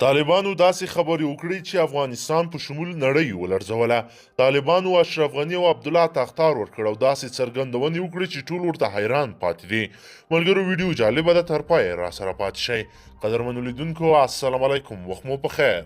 طالبانو داسې خبرې وکړې چې افغانستان په شمول نړۍ ولړزوله. طالبانو اشرف غني او عبدالله تاختار ورکړ او داسې څرګندونې وکړې چې ټول ورته حیران پاتې دي. ملګرو ویډیو جالبه ده، تر پایه راسره پاتې شئ. قدرمنو لیدونکو السلام علیکم، وخت مو په خیر.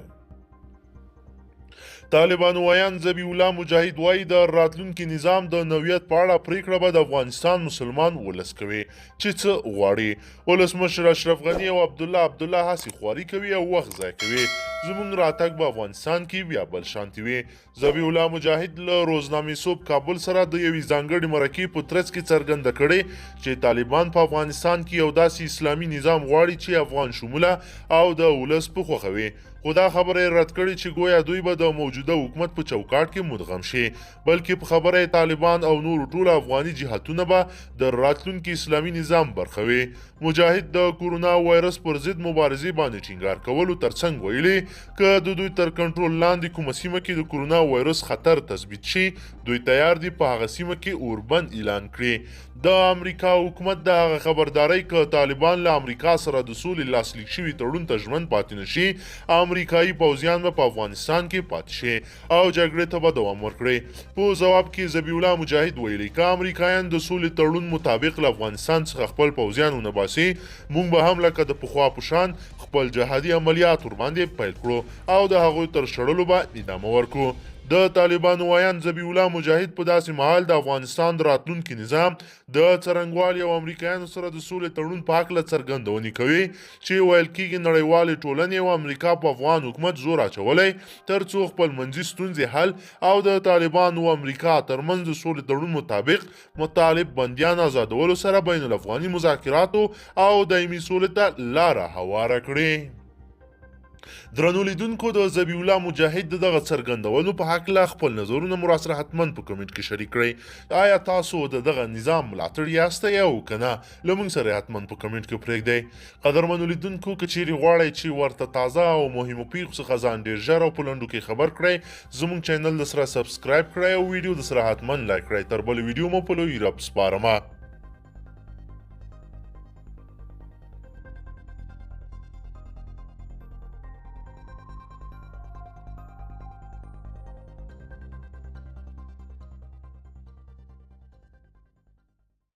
طالبانو ویان ذبیح الله مجاهد وایي د راتلونکي نظام د نوعیت په اړه پریکړه به د افغانستان مسلمان ولس کوي چې څه غواړي. ولسمشر اشرف غني او عبدالله هسې خواري کوي او وخت ضایع کوي. زموږ راتګ به افغانستان کې بیا بل شانتي وي. ذبیح الله مجاهد له روزنامې صبح کابل سره د یوې ځانګړې مرکې په ترڅ کې څرګنده کړې چې طالبان په افغانستان کې یو داسې اسلامي نظام غواړي چې افغان شموله او د ولس په خوښه وي. خو دا خبره یې رد کړې چې ګویا دوی به د موجوده حکومت په چوکاټ کې مدغم شي، بلکې په خبره یې طالبان او نور ټول افغاني جهتونه به د راتلونکي اسلامي نظام برخه وي. مجاهد د کورونا وایرس پر ضد مبارزې باندې ټینګار کولو ترڅنګ ویلي که د دوی تر کنټرول لاندې کومه سیمه کې د کورونا وایرس خطر تثبیت شي، دوی تیار دي په هغه سیمه کې اوربند اعلان کړي. د امریکا حکومت د هغه خبردارۍ که طالبان له امریکا سره د سولې لاسلیک شوي تړون ته ژمن پاتې نشي، امریکایي پوځیان به په افغانستان کې پاتې شي او جګړې ته به دوام ورکړي. په ځواب کې ذبیح الله مجاهد ویلي که امریکایان د سولې تړون مطابق له افغانستان څخه خپل پوځیان ونه باسي، موږ به هم لکه د پخوا په شان خپل جهادي عملیات ورباندې پیل کړو او د هغوی تر شړلو به ادامه ورکړو. د طالبانو ویان ذبیح الله مجاهد په داسې مهال د افغانستان د راتلونکي نظام د څرنګوالي او امریکایانو سره د سولې تړون په هکله څرګندونې کوي چې ویل کېږي نړیوالې ټولنې او امریکا په افغان حکومت زور اچولی تر څو خپل منځي ستونزې حل او د طالبانو او امریکا ترمنځ د سولې تړون مطابق مطالب بندیان آزادولو سره بین الافغاني مذاکراتو او دایمي سولې ته لاره هواره کړي. درنو لیدونکو د ذبیح الله مجاهد د دغه څرګندونو په هکله خپل نظرونه مو راسره حتما په کمنټ کې شریک کړئ. آیا تاسو د دغه نظام ملاتړ یاستئ او که نه، له موږ سره حتما په کمنټ کې پرېږدئ. قدرمنو لیدونکو که چیرې غواړئ چې ورته تازه او مهمو پیښو څخه ځان ډېر ژر او په لنډو کې خبر کړئ، زموږ چینل د سره سبسکرایب کړئ او ویډیو د سره حتما لایک کړئ. تر بل ویډیو مو په لوی رب سپارمه.